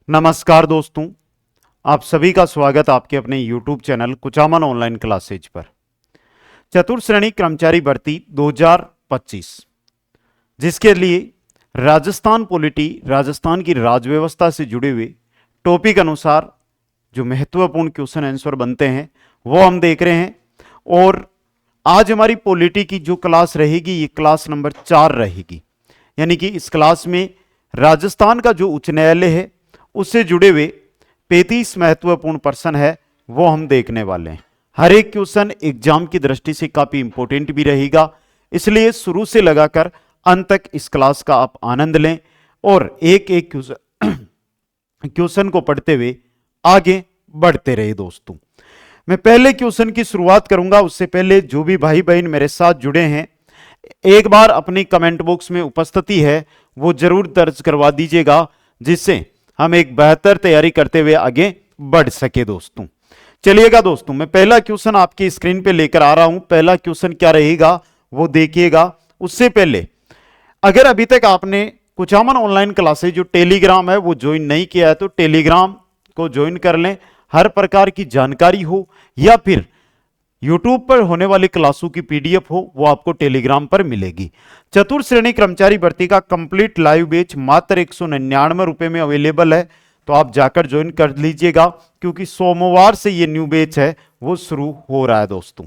नमस्कार दोस्तों, आप सभी का स्वागत आपके अपने YouTube channel Kuchaman online classes पर। चतुर्थ श्रेणी कर्मचारी भर्ती 2025 जिसके लिए राजस्थान पॉलिटी, राजस्थान की राज व्यवस्था से जुड़े हुए टॉपिक अनुसार जो महत्वपूर्ण क्वेश्चन आंसर बनते हैं वो हम देख रहे हैं। और आज हमारी पॉलिटी की जो क्लास रहेगी ये क्लास नंबर 4 रहेगी, यानी कि इस क्लास में राजस्थान का जो उच्च न्यायालय है उससे जुड़े हुए 35 महत्वपूर्ण प्रश्न है वो हम देखने वाले हैं। हर एक क्वेश्चन एग्जाम की दृष्टि से काफी इंपॉर्टेंट भी रहेगा, इसलिए शुरू से लगाकर अंत तक इस क्लास का आप आनंद लें और एक एक क्वेश्चन को पढ़ते हुए आगे बढ़ते रहे। दोस्तों, मैं पहले क्वेश्चन की शुरुआत करूंगा, उससे पहले जो भी भाई बहन मेरे साथ जुड़े हैं एक बार अपनी कमेंट बॉक्स में उपस्थिति है वो जरूर दर्ज करवा दीजिएगा, जिससे हम एक बेहतर तैयारी करते हुए आगे बढ़ सके। दोस्तों चलिएगा दोस्तों, मैं पहला क्वेश्चन आपकी स्क्रीन पे लेकर आ रहा हूं। पहला क्वेश्चन क्या रहेगा वो देखिएगा। उससे पहले अगर अभी तक आपने कुचामन ऑनलाइन क्लासेज जो टेलीग्राम है वो ज्वाइन नहीं किया है तो टेलीग्राम को ज्वाइन कर लें। हर प्रकार की जानकारी हो या फिर यूट्यूब पर होने वाली क्लासों की पीडीएफ हो वो आपको टेलीग्राम पर मिलेगी। चतुर्थ श्रेणी कर्मचारी भर्ती का कंप्लीट लाइव बैच मात्र 199 रुपए में अवेलेबल है, तो आप जाकर ज्वाइन कर लीजिएगा क्योंकि सोमवार से ये न्यू बैच है वो शुरू हो रहा है। दोस्तों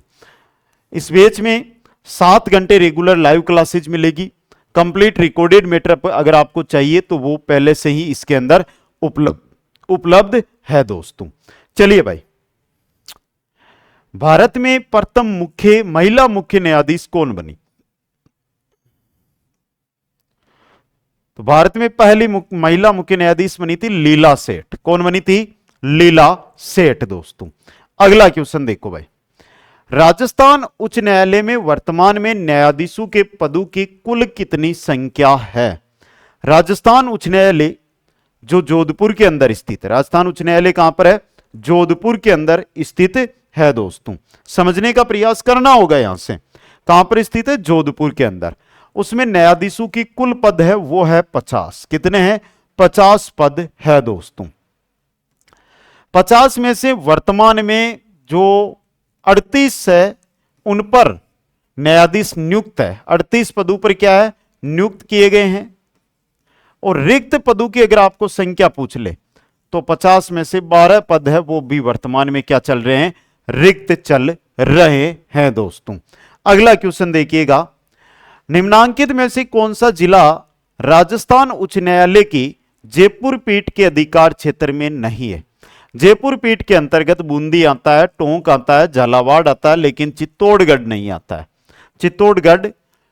इस बैच में 7 घंटे रेगुलर लाइव क्लासेज मिलेगी। कंप्लीट रिकॉर्डेड मैटर अगर आपको चाहिए तो वो पहले से ही इसके अंदर उपलब्ध है। दोस्तों चलिए भाई, भारत में प्रथम महिला मुख्य न्यायाधीश कौन बनी? तो भारत में पहली महिला मुख्य न्यायाधीश बनी थी लीला सेठ। कौन बनी थी? लीला सेठ। दोस्तों अगला क्वेश्चन देखो भाई, राजस्थान उच्च न्यायालय में वर्तमान में न्यायाधीशों के पदों की कुल कितनी संख्या है? राजस्थान उच्च न्यायालय जो जोधपुर के अंदर स्थित है, राजस्थान उच्च न्यायालय कहां पर है? जोधपुर के अंदर स्थित है। दोस्तों समझने का प्रयास करना होगा, यहां से कहां पर स्थित है? जोधपुर के अंदर। उसमें न्यायाधीशों की कुल पद है वो है 50। कितने हैं? 50 पद है। दोस्तों 50 में से वर्तमान में जो 38 है उन पर न्यायाधीश नियुक्त है। 38 पदों पर क्या है? नियुक्त किए गए हैं। और रिक्त पदों की अगर आपको संख्या पूछ ले तो 50 में से 12 पद है वो भी वर्तमान में क्या चल रहे हैं? रिक्त चल रहे हैं। दोस्तों अगला क्वेश्चन देखिएगा, निम्नांकित में से कौन सा जिला राजस्थान उच्च न्यायालय की जयपुर पीठ के अधिकार क्षेत्र में नहीं है? जयपुर पीठ के अंतर्गत बूंदी आता है, टोंक आता है, झालावाड़ आता है, लेकिन चित्तौड़गढ़ नहीं आता है। चित्तौड़गढ़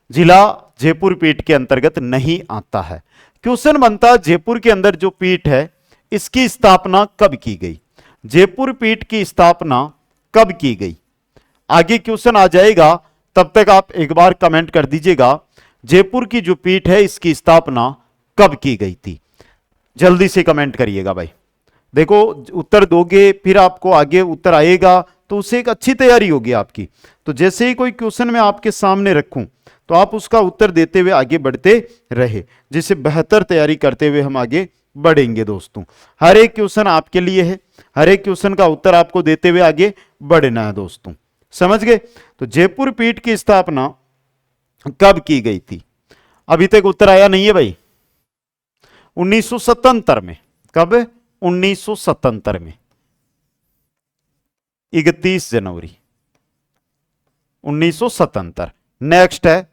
जिला जयपुर पीठ के अंतर्गत नहीं आता है। क्वेश्चन बनता है जयपुर के अंदर जो पीठ है इसकी स्थापना कब की गई? जयपुर पीठ की स्थापना कब की गई? आगे क्वेश्चन आ जाएगा, तब तक आप एक बार कमेंट कर दीजिएगा जयपुर की जो पीठ है इसकी स्थापना कब की गई थी। जल्दी से कमेंट करिएगा भाई। देखो उत्तर दोगे फिर आपको आगे उत्तर आएगा तो उससे एक अच्छी तैयारी होगी आपकी। तो जैसे ही कोई क्वेश्चन मैं आपके सामने रखूं तो आप उसका उत्तर देते हुए आगे बढ़ते रहे, जिससे बेहतर तैयारी करते हुए हम आगे बढ़ेंगे। दोस्तों हर एक क्वेश्चन आपके लिए है, हर एक क्वेश्चन का उत्तर आपको देते हुए आगे बढ़ना है। दोस्तों समझ गए? तो जयपुर पीठ की स्थापना कब की गई थी? अभी तक उत्तर आया नहीं है भाई। 1977 में। कब? 1977 में 31 जनवरी 1977। नेक्स्ट है,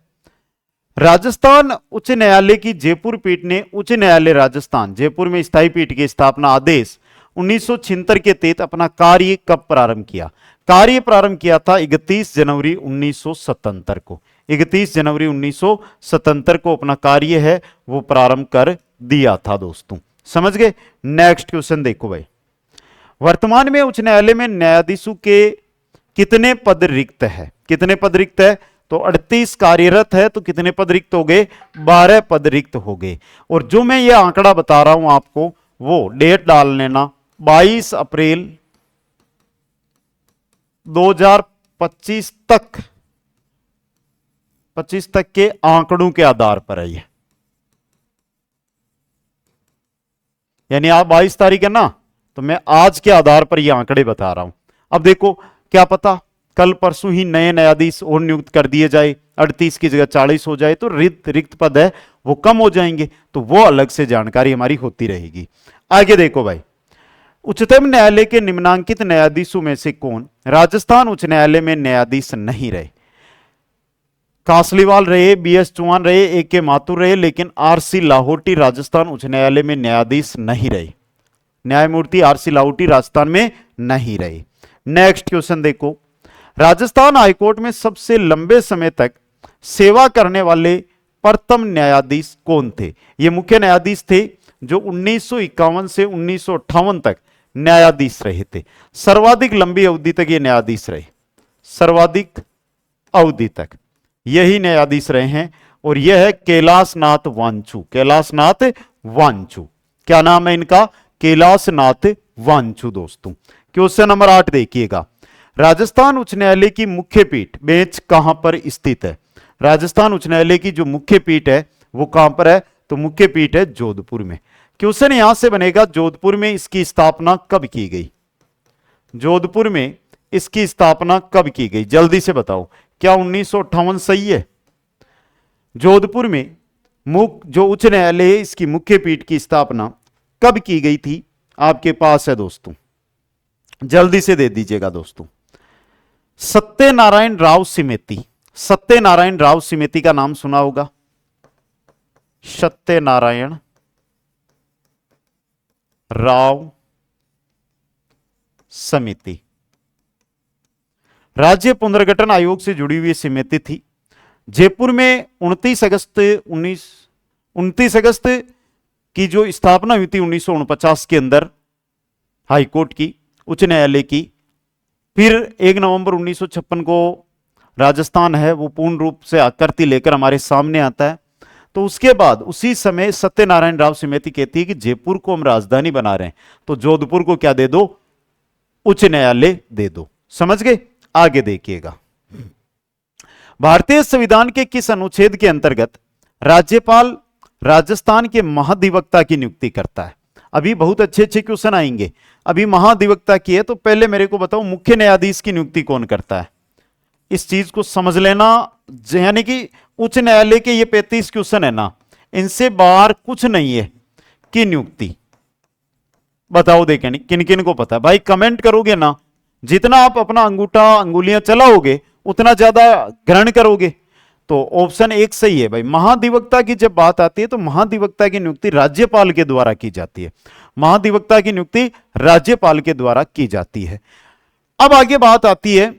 राजस्थान उच्च न्यायालय की जयपुर पीठ ने उच्च न्यायालय राजस्थान जयपुर में स्थायी पीठ की स्थापना आदेश 1976 के तहत अपना कार्य कब प्रारंभ किया? कार्य प्रारंभ किया था 31 जनवरी 1977 को। 31 जनवरी 1977 को अपना कार्य है वो प्रारंभ कर दिया था। दोस्तों समझ गए? नेक्स्ट क्वेश्चन देखो भाई, वर्तमान में उच्च न्यायालय में न्यायाधीशों के कितने पद रिक्त है? कितने पद रिक्त है? तो 38 कार्यरत है, तो कितने पद रिक्त हो गए? 12 पद रिक्त हो गए। और जो मैं ये आंकड़ा बता रहा हूं आपको वो डेट डाल लेना, 22 अप्रैल 2025 तक 25 तक के आंकड़ों के आधार पर है ये। यानी आप 22 तारीख है ना, तो मैं आज के आधार पर ये आंकड़े बता रहा हूं। अब देखो, क्या पता कल परसों ही नए न्यायाधीश और नियुक्त कर दिए जाए, 38 की जगह 40 हो जाए, तो रिक्त पद है वो कम हो जाएंगे, तो वो अलग से जानकारी हमारी होती रहेगी। आगे देखो भाई, उच्चतम न्यायालय के निम्नांकित न्यायाधीशों में से कौन राजस्थान उच्च न्यायालय में न्यायाधीश नहीं रहे? कासलीवाल रहे, बीएस चौहान रहे, ए के माथुर रहे, लेकिन आरसी लाहौटी राजस्थान उच्च न्यायालय में न्यायाधीश नहीं रहे। न्यायमूर्ति आरसी लाहौटी राजस्थान में नहीं रहे। नेक्स्ट क्वेश्चन देखो, राजस्थान हाईकोर्ट में सबसे लंबे समय तक सेवा करने वाले प्रथम न्यायाधीश कौन थे? ये मुख्य न्यायाधीश थे जो 1951 से 1958 तक न्यायाधीश रहे थे। सर्वाधिक लंबी अवधि तक ये न्यायाधीश रहे, सर्वाधिक अवधि तक यही न्यायाधीश रहे हैं, और यह है कैलाशनाथ वांचू। कैलाशनाथ वांचू, क्या नाम है इनका? कैलाशनाथ वांचू। दोस्तों क्वेश्चन नंबर 8 देखिएगा, राजस्थान उच्च न्यायालय की मुख्य पीठ बेंच कहां पर स्थित है? राजस्थान उच्च न्यायालय की जो मुख्य पीठ है वो कहां पर है? तो मुख्य पीठ है जोधपुर में। क्वेश्चन यहां से बनेगा, जोधपुर में इसकी स्थापना कब की गई? जोधपुर में इसकी स्थापना कब की गई? जल्दी से बताओ, क्या 1958 सही है? जोधपुर में जो उच्च न्यायालय है इसकी मुख्य पीठ की स्थापना कब की गई थी? आपके पास है दोस्तों, जल्दी से दे दीजिएगा दोस्तों। सत्यनारायण राव सिमेती। सत्यनारायण राव सिमेती का नाम सुना होगा, सत्यनारायण राव समिति राज्य पुनर्गठन आयोग से जुड़ी हुई समिति थी। जयपुर में 29 अगस्त की जो स्थापना हुई थी 1949 के अंदर हाईकोर्ट की, उच्च न्यायालय की। फिर 1 नवंबर 1956 को राजस्थान है वो पूर्ण रूप से आकृति लेकर हमारे सामने आता है। तो उसके बाद उसी समय सत्यनारायण राव समिति कहती है कि जयपुर को हम राजधानी बना रहे हैं, तो जोधपुर को क्या दे दो? उच्च न्यायालय दे दो। समझ गए? आगे देखिएगा, भारतीय संविधान के किस अनुच्छेद के अंतर्गत राज्यपाल राजस्थान के महाधिवक्ता की नियुक्ति करता है? अभी बहुत अच्छे अच्छे क्वेश्चन आएंगे। अभी महाधिवक्ता की है, तो पहले मेरे को बताओ मुख्य न्यायाधीश की नियुक्ति कौन करता है? इस चीज को समझ लेना, यानी कि उच्च न्यायालय के ये 35 क्वेश्चन है ना, इनसे बाहर कुछ नहीं है कि नियुक्ति बताओ। देखें किन किन को पता है भाई, कमेंट करोगे ना, जितना आप अपना अंगुलियां चलाओगे उतना ज्यादा ग्रहण करोगे। तो ऑप्शन 1 सही है भाई। महाधिवक्ता की जब बात आती है तो महाधिवक्ता की नियुक्ति राज्यपाल के द्वारा की जाती है। महाधिवक्ता की नियुक्ति राज्यपाल के द्वारा की जाती है। अब आगे बात आती है,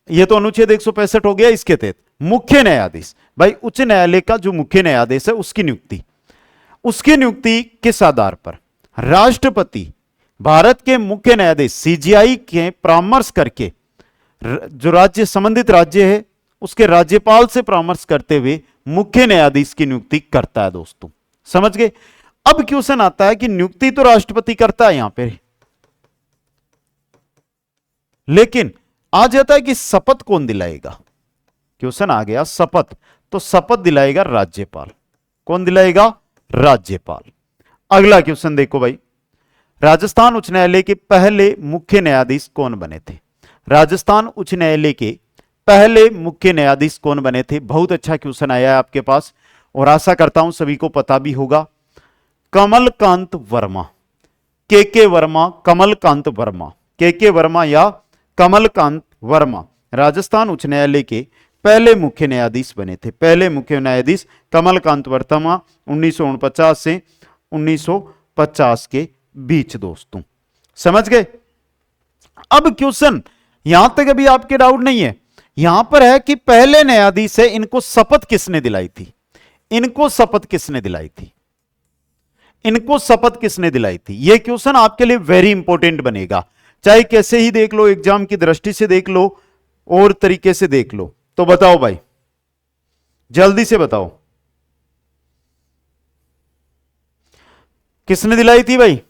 यह तो अनुच्छेद 165 हो गया, इसके तहत मुख्य न्यायाधीश। भाई उच्च न्यायालय का जो मुख्य न्यायाधीश है उसकी नियुक्ति किस आधार पर? राष्ट्रपति भारत के मुख्य न्यायाधीश सीजीआई के परामर्श करके, जो राज्य संबंधित राज्य है उसके राज्यपाल से परामर्श करते हुए मुख्य न्यायाधीश की नियुक्ति करता है। दोस्तों समझ गए? अब क्वेश्चन आता है कि नियुक्ति तो राष्ट्रपति करता है यहां पे, लेकिन आ जाता है कि शपथ कौन दिलाएगा? क्वेश्चन आ गया शपथ, तो शपथ दिलाएगा राज्यपाल। कौन दिलाएगा? राज्यपाल। अगला क्वेश्चन देखो भाई, राजस्थान उच्च न्यायालय के पहले मुख्य न्यायाधीश कौन बने थे? राजस्थान उच्च न्यायालय के पहले मुख्य न्यायाधीश कौन बने थे? बहुत अच्छा क्वेश्चन आया है आपके पास, और आशा करता हूं सभी को पता भी होगा। कमलकांत वर्मा, के वर्मा, कमलकांत वर्मा, के वर्मा या कमलकांत वर्मा राजस्थान उच्च न्यायालय के पहले मुख्य न्यायाधीश बने थे। पहले मुख्य न्यायाधीश कमलकांत वर्मा 1949 से 1950 के बीच। दोस्तों समझ गए? अब क्वेश्चन यहां तक अभी आपके डाउट नहीं है, यहां पर है कि पहले न्यायाधीश है, इनको शपथ किसने दिलाई थी? इनको शपथ किसने दिलाई थी? इनको शपथ किसने दिलाई थी? यह क्वेश्चन आपके लिए वेरी इंपॉर्टेंट बनेगा, चाहे कैसे ही देख लो, एग्जाम की दृष्टि से देख लो और तरीके से देख लो। तो बताओ भाई, जल्दी से बताओ, किसने दिलाई थी भाई?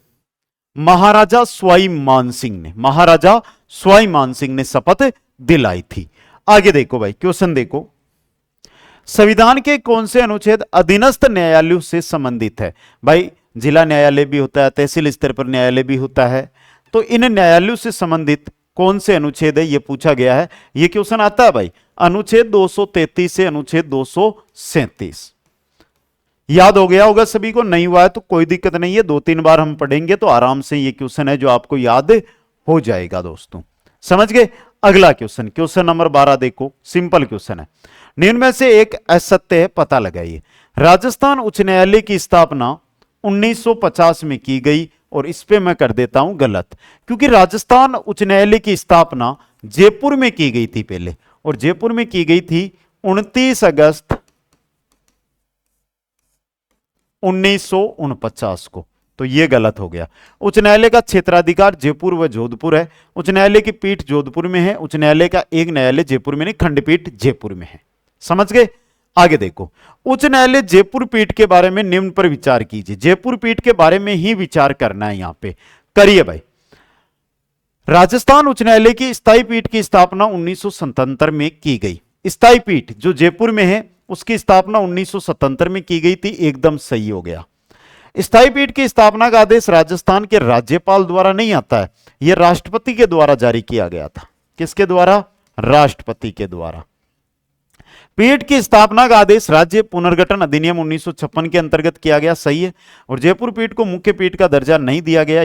महाराजा सवाई मानसिंह ने, महाराजा सवाई मानसिंह ने शपथ दिलाई थी। आगे देखो भाई, क्वेश्चन देखो, संविधान के कौन से अनुच्छेद अधीनस्थ न्यायालयों से संबंधित है? भाई जिला न्यायालय भी होता है, तहसील स्तर पर न्यायालय भी होता है। तो इन न्यायालयों से संबंधित कौन से अनुच्छेद है ये पूछा गया है। ये क्वेश्चन आता है भाई अनुच्छेद 233 से अनुच्छेद 237। याद हो गया होगा सभी को, नहीं हुआ है तो कोई दिक्कत नहीं है, 2-3 बार हम पढ़ेंगे तो आराम से ये क्वेश्चन है जो आपको याद हो जाएगा दोस्तों। समझ गए। अगला क्वेश्चन, क्वेश्चन नंबर 12 देखो, सिंपल क्वेश्चन है। निम्न में से एक असत्य है, पता लगाइए। राजस्थान उच्च न्यायालय की स्थापना 1950 में की गई, और इस पे मैं कर देता हूं गलत, क्योंकि राजस्थान उच्च न्यायालय की स्थापना जयपुर में की गई थी पहले, और जयपुर में की गई थी 29 अगस्त 1949 को। तो यह गलत हो गया। उच्च न्यायालय का क्षेत्राधिकार जयपुर व जोधपुर है। उच्च न्यायालय की पीठ जोधपुर में है। उच्च न्यायालय का एक न्यायालय जयपुर में नहीं, खंडपीठ जयपुर में है। समझ गए। आगे देखो, उच्च न्यायालय जयपुर पीठ के बारे में निम्न पर विचार कीजिए। जयपुर पीठ के बारे में ही विचार करना है, यहां पे करिए भाई। राजस्थान उच्च न्यायालय की स्थायी पीठ की स्थापना 1977 में की गई। स्थायी पीठ जो जयपुर में है उसकी स्थापना 1977 में की गई थी, एकदम सही हो गया। स्थायी पीठ की स्थापना का आदेश राजस्थान के राज्यपाल द्वारा नहीं आता है, यह राष्ट्रपति के द्वारा जारी किया गया था। किसके द्वारा? राष्ट्रपति के द्वारा। पीठ की स्थापना का आदेश राज्य पुनर्गठन अधिनियम 1956 के अंतर्गत किया गया, सही है। और जयपुर पीठ को मुख्य पीठ का दर्जा नहीं दिया गया,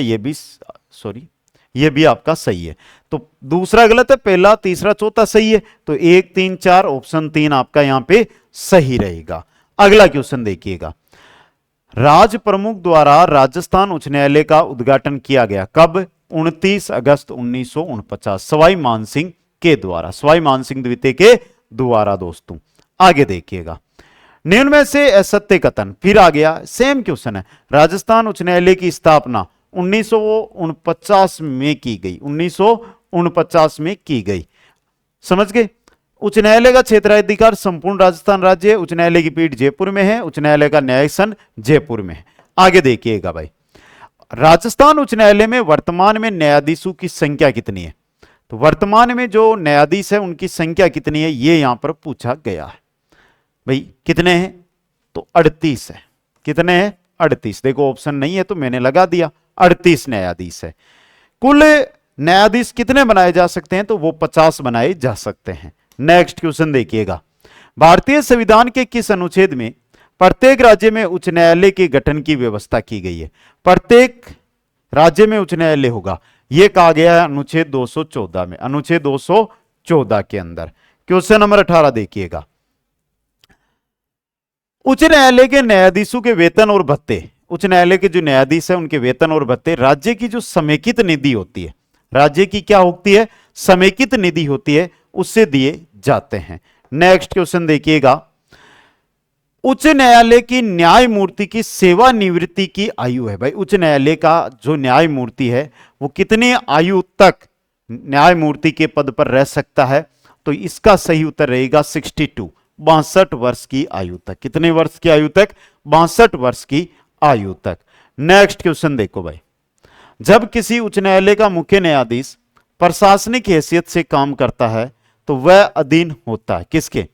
यह भी आपका सही है। तो दूसरा गलत है, पहला तीसरा चौथा सही है। तो 1 3 4 ऑप्शन 3 आपका यहां पे सही रहेगा। अगला क्वेश्चन देखिएगा। राज प्रमुख द्वारा राजस्थान उच्च न्यायालय का उद्घाटन किया गया कब? 29 अगस्त 1949 सवाई मानसिंह के द्वारा, सवाई मानसिंह द्वितीय के द्वारा दोस्तों। आगे देखिएगा, निम्न में से असत्य कथन, फिर आ गया सेम क्वेश्चन है। राजस्थान उच्च न्यायालय की स्थापना 1949 में की गई, 1949 में की गई। समझ गए। उच्च न्यायालय का क्षेत्राधिकार संपूर्ण राजस्थान राज्य है। उच्च न्यायालय की पीठ जयपुर में है। उच्च न्यायालय का न्यायासन जयपुर में है। आगे देखिएगा भाई, राजस्थान उच्च न्यायालय में वर्तमान में न्यायाधीशों की संख्या कितनी है? तो वर्तमान में जो न्यायाधीश है उनकी संख्या कितनी है, ये यहां पर पूछा गया है। भाई कितने हैं? तो 38 है। कितने हैं? 38। देखो ऑप्शन नहीं है तो मैंने लगा दिया, 38 न्यायाधीश है। कुल न्यायाधीश कितने बनाए जा सकते हैं? तो वो 50 बनाए जा सकते हैं। नेक्स्ट क्वेश्चन देखिएगा, भारतीय संविधान के किस अनुच्छेद में प्रत्येक राज्य में उच्च न्यायालय के गठन की व्यवस्था की गई है? प्रत्येक राज्य में उच्च न्यायालय होगा, यह कहा गया है अनुच्छेद 214 में, अनुच्छेद 214 के अंदर। क्वेश्चन नंबर 18 देखिएगा, उच्च न्यायालय के न्यायाधीशों के वेतन और भत्ते, उच्च न्यायालय के जो न्यायाधीश है उनके वेतन और भत्ते राज्य की जो समेकित निधि होती है, राज्य की क्या होती है? समेकित निधि होती है, उससे दिए जाते हैं। नेक्स्ट क्वेश्चन देखिएगा, उच्च न्यायालय की न्यायमूर्ति की सेवानिवृत्ति की आयु है। भाई उच्च न्यायालय का जो न्यायमूर्ति है वो कितनी आयु तक न्यायमूर्ति के पद पर रह सकता है? तो इसका सही उत्तर रहेगा 62, 62 वर्ष की आयु तक। कितने वर्ष की आयु तक? 62 वर्ष की आयु तक। नेक्स्ट क्वेश्चन देखो भाई, जब किसी उच्च न्यायालय का मुख्य न्यायाधीश प्रशासनिक हैसियत से काम करता है तो वह अधीन होता है किसके?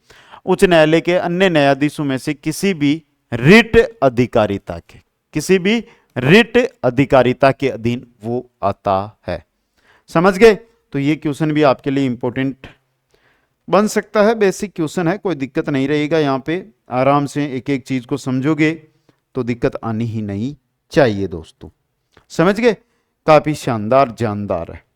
उच्च न्यायालय के अन्य न्यायाधीशों में से किसी भी रिट अधिकारिता के, किसी भी रिट अधिकारिता के अधीन वो आता है। समझ गए। तो ये क्वेश्चन भी आपके लिए इंपॉर्टेंट बन सकता है, बेसिक क्वेश्चन है, कोई दिक्कत नहीं रहेगा। यहां पे आराम से एक एक चीज को समझोगे तो दिक्कत आनी ही नहीं चाहिए दोस्तों। समझ गए। काफी शानदार जानदार है।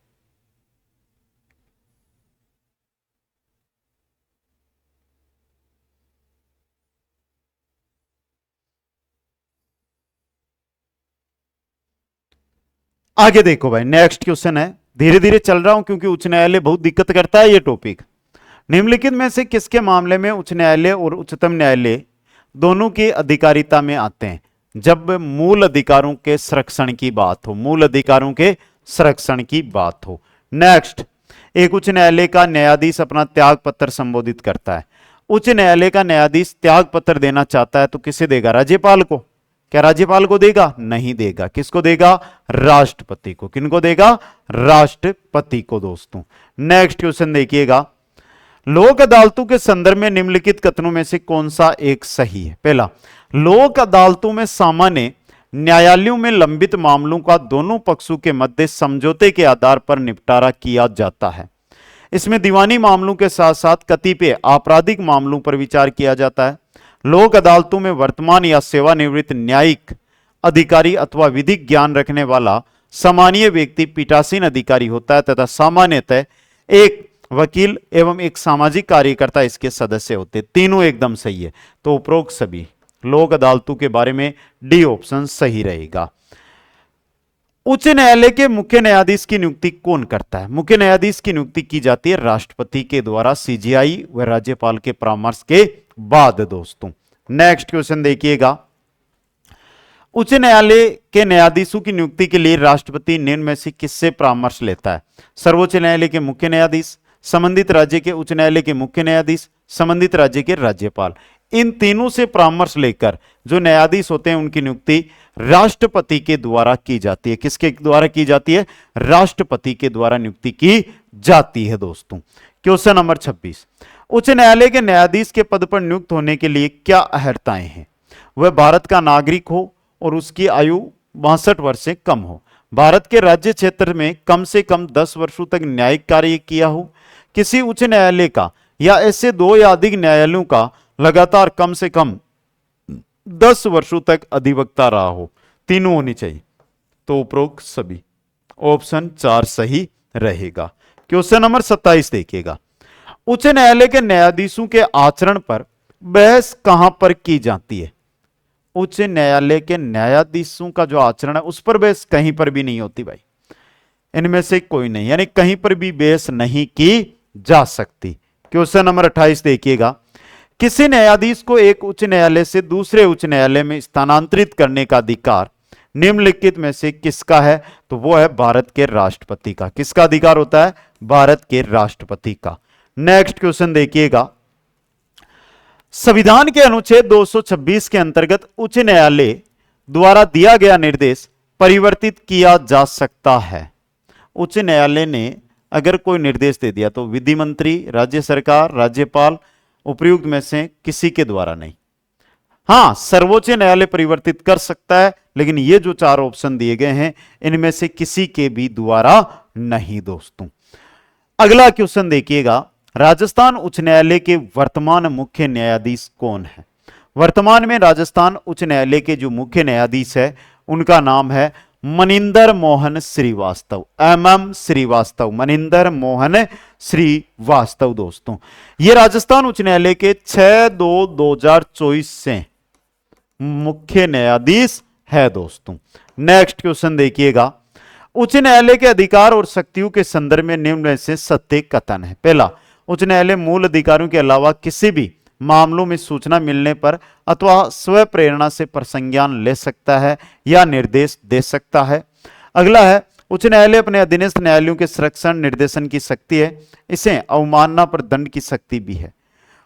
आगे देखो भाई, नेक्स्ट क्वेश्चन है, धीरे धीरे चल रहा हूं क्योंकि उच्च न्यायालय बहुत दिक्कत करता है ये टॉपिक। निम्नलिखित में से किसके मामले में उच्च न्यायालय और उच्चतम न्यायालय दोनों की अधिकारिता में आते हैं? जब मूल अधिकारों के संरक्षण की बात हो, मूल अधिकारों के संरक्षण की बात हो। नेक्स्ट, एक उच्च न्यायालय का न्यायाधीश अपना त्याग पत्र संबोधित करता है। उच्च न्यायालय का न्यायाधीश त्याग पत्र देना चाहता है तो किसे देगा? राज्यपाल को। क्या राज्यपाल को देगा? नहीं देगा। किसको देगा? राष्ट्रपति को। किनको देगा? राष्ट्रपति को दोस्तों। नेक्स्ट क्वेश्चन देखिएगा, लोक अदालतों के संदर्भ में निम्नलिखित कथनों में से कौन सा एक सही है? पहला, लोक अदालतों में सामान्य न्यायालयों में लंबित मामलों का दोनों पक्षों के मध्य समझौते के आधार पर निपटारा किया जाता है। इसमें दीवानी मामलों के साथ साथ कतिपय आपराधिक मामलों पर विचार किया जाता है। लोक अदालतों में वर्तमान या सेवानिवृत्त न्यायिक अधिकारी अथवा विधिक ज्ञान रखने वाला सामान्य व्यक्ति पीठासीन अधिकारी होता है तथा सामान्यतः एक वकील एवं एक सामाजिक कार्यकर्ता इसके सदस्य होते हैं। तीनों एकदम सही है, तो उपरोक्त सभी लोक अदालतों के बारे में डी ऑप्शन सही रहेगा। उच्च न्यायालय के मुख्य न्यायाधीश की नियुक्ति कौन करता है? मुख्य न्यायाधीश की नियुक्ति की जाती है राष्ट्रपति के द्वारा सीजीआई व राज्यपाल के परामर्श के बाद दोस्तों। नेक्स्ट क्वेश्चन देखिएगा, उच्च न्यायालय के न्यायाधीशों की नियुक्ति के लिए राष्ट्रपति निम्न में से किससे परामर्श लेता है? सर्वोच्च न्यायालय के मुख्य न्यायाधीश, संबंधित राज्य के उच्च न्यायालय के मुख्य न्यायाधीश, संबंधित राज्य के राज्यपाल। इन तीनों से परामर्श लेकर जो न्यायाधीश होते हैं उनकी नियुक्ति राष्ट्रपति के द्वारा की जाती है। किसके द्वारा की जाती है? राष्ट्रपति के द्वारा नियुक्ति की जाती है दोस्तों। क्वेश्चन नंबर 26, उच्च न्यायालय के न्यायाधीश के पद पर नियुक्त होने के लिए क्या अहर्ताएं हैं? वह भारत का नागरिक हो और उसकी आयु 62 वर्ष से कम हो, भारत के राज्य क्षेत्र में कम से कम 10 वर्षों तक न्यायिक कार्य किया हो, किसी उच्च न्यायालय का या ऐसे 2 या अधिक न्यायालयों का लगातार कम से कम 10 वर्षों तक अधिवक्ता रहा हो। तीनों होनी चाहिए, तो उपरोक्त सभी ऑप्शन 4 सही रहेगा। क्वेश्चन नंबर 27 देखिएगा, उच्च न्यायालय के न्यायाधीशों के आचरण पर बहस कहां पर की जाती है? उच्च न्यायालय के न्यायाधीशों का जो आचरण है उस पर बहस कहीं पर भी नहीं होती भाई, इनमें से कोई नहीं, यानी कहीं पर भी बहस नहीं की जा सकती। क्वेश्चन नंबर 28 देखिएगा, किसी न्यायाधीश को एक उच्च न्यायालय से दूसरे उच्च न्यायालय में स्थानांतरित करने का अधिकार निम्नलिखित में से किसका है? तो वो है भारत के राष्ट्रपति का। किसका अधिकार होता है? भारत के राष्ट्रपति का। नेक्स्ट क्वेश्चन देखिएगा, संविधान के अनुच्छेद 226 के अंतर्गत उच्च न्यायालय द्वारा दिया गया निर्देश परिवर्तित किया जा सकता है। उच्च न्यायालय ने अगर कोई निर्देश दे दिया तो विधि मंत्री, राज्य सरकार, राज्यपाल, उपयुक्त में से किसी के द्वारा नहीं। हां, सर्वोच्च न्यायालय परिवर्तित कर सकता है, लेकिन ये जो 4 ऑप्शन दिए गए हैं इनमें से किसी के भी द्वारा नहीं दोस्तों। अगला क्वेश्चन देखिएगा, राजस्थान उच्च न्यायालय के वर्तमान मुख्य न्यायाधीश कौन है? वर्तमान में राजस्थान उच्च न्यायालय के जो मुख्य न्यायाधीश है उनका नाम है मनिंदर मोहन श्रीवास्तव, MM श्रीवास्तव, मनिंदर मोहन श्रीवास्तव दोस्तों। ये राजस्थान उच्च न्यायालय के 6/2/2024 से मुख्य न्यायाधीश है दोस्तों। नेक्स्ट क्वेश्चन देखिएगा, उच्च न्यायालय के अधिकार और शक्तियों के संदर्भ में निम्न में से सत्य कथन है। पहला, उच्च न्यायालय मूल अधिकारियों के अलावा किसी भी मामलों में सूचना मिलने पर अथवा स्व प्रेरणा से प्रसंज्ञान ले सकता है या निर्देश दे सकता है। अगला है, उच्च न्यायालय अपने अधीनस्थ न्यायालयों के संरक्षण निर्देशन की शक्ति है, इसे अवमानना पर दंड की शक्ति भी है।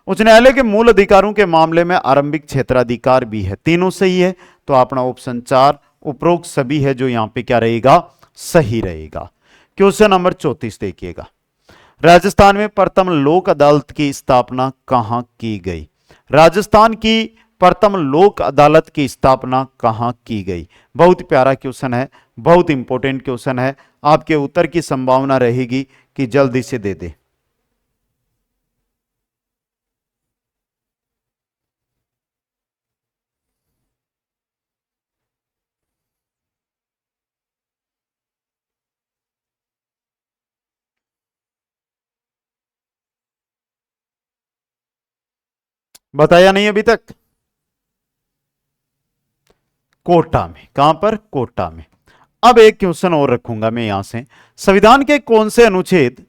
उच्च न्यायालय के मूल अधिकारों के मामले में आरंभिक क्षेत्राधिकार भी है। तीनों सही है, तो अपना ऑप्शन 4 उपरोक्त सभी है जो यहां पे क्या रहेगा? सही रहेगा। क्वेश्चन नंबर 34 देखिएगा, राजस्थान में प्रथम लोक अदालत की स्थापना कहां की गई? राजस्थान की प्रथम लोक अदालत की स्थापना कहां की गई? बहुत प्यारा क्वेश्चन है, बहुत इंपॉर्टेंट क्वेश्चन है। आपके उत्तर की संभावना रहेगी कि जल्दी से दे दे। बताया नहीं अभी तक? कोटा में। कहां पर? कोटा में। अब एक क्वेश्चन और रखूंगा मैं यहां से, संविधान के कौन से अनुच्छेद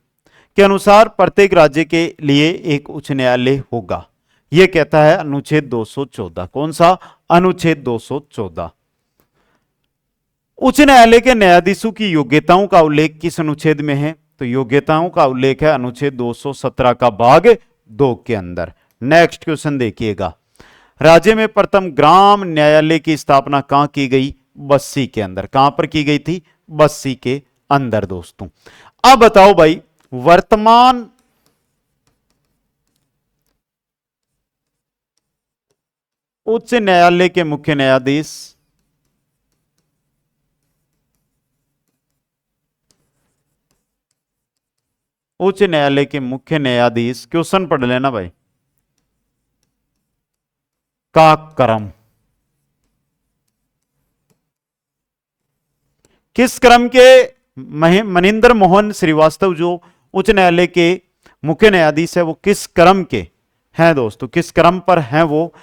के अनुसार प्रत्येक राज्य के लिए एक उच्च न्यायालय होगा? यह कहता है अनुच्छेद 214। कौन सा? अनुच्छेद 214। उच्च न्यायालय के न्यायाधीशों की योग्यताओं का उल्लेख किस अनुच्छेद में है? तो योग्यताओं का उल्लेख है अनुच्छेद 217 का भाग 2 के अंदर। नेक्स्ट क्वेश्चन देखिएगा, राज्य में प्रथम ग्राम न्यायालय की स्थापना कहां की गई? बस्सी के अंदर। कहां पर की गई थी? बस्सी के अंदर दोस्तों। अब बताओ भाई, वर्तमान उच्च न्यायालय के मुख्य न्यायाधीश उच्च न्यायालय के मुख्य न्यायाधीश, क्वेश्चन पढ़ लेना भाई, का क्रम, किस क्रम के मनिंदर मोहन श्रीवास्तव जो उच्च न्यायालय के मुख्य न्यायाधीश है वो किस क्रम के हैं दोस्तों, किस क्रम पर हैं, वो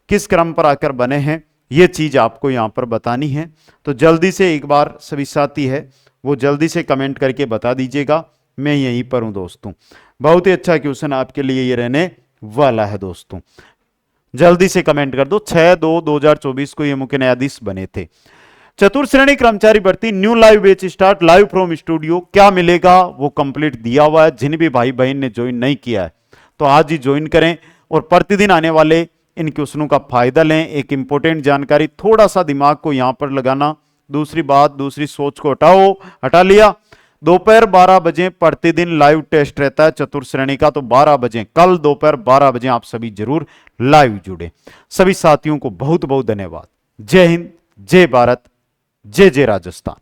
किस क्रम पर आकर बने हैं, ये चीज आपको यहां पर बतानी है। तो जल्दी से एक बार सभी साथी है वो जल्दी से कमेंट करके बता दीजिएगा, मैं यहीं पर हूं दोस्तों। बहुत ही अच्छा क्वेश्चन आपके लिए ये रहने वाला है दोस्तों, जल्दी से कमेंट कर दो। 6/2/2024 को ये मुख्य न्यायाधीश बने थे। चतुर्थ श्रेणी कर्मचारी भर्ती new live batch start, live from studio. क्या मिलेगा वो कंप्लीट दिया हुआ है, जिन भी भाई बहन ने ज्वाइन नहीं किया है तो आज ही ज्वाइन करें और प्रतिदिन आने वाले इन क्वेश्चनों का फायदा लें। एक इंपॉर्टेंट जानकारी, थोड़ा सा दिमाग को यहां पर लगाना, दूसरी बात, दूसरी सोच को हटा लिया। दोपहर 12 बजे प्रतिदिन लाइव टेस्ट रहता है चतुर्थ श्रेणी का, तो 12 बजे कल दोपहर 12 बजे आप सभी जरूर लाइव जुड़े। सभी साथियों को बहुत बहुत धन्यवाद। जय हिंद, जय भारत, जय जय राजस्थान।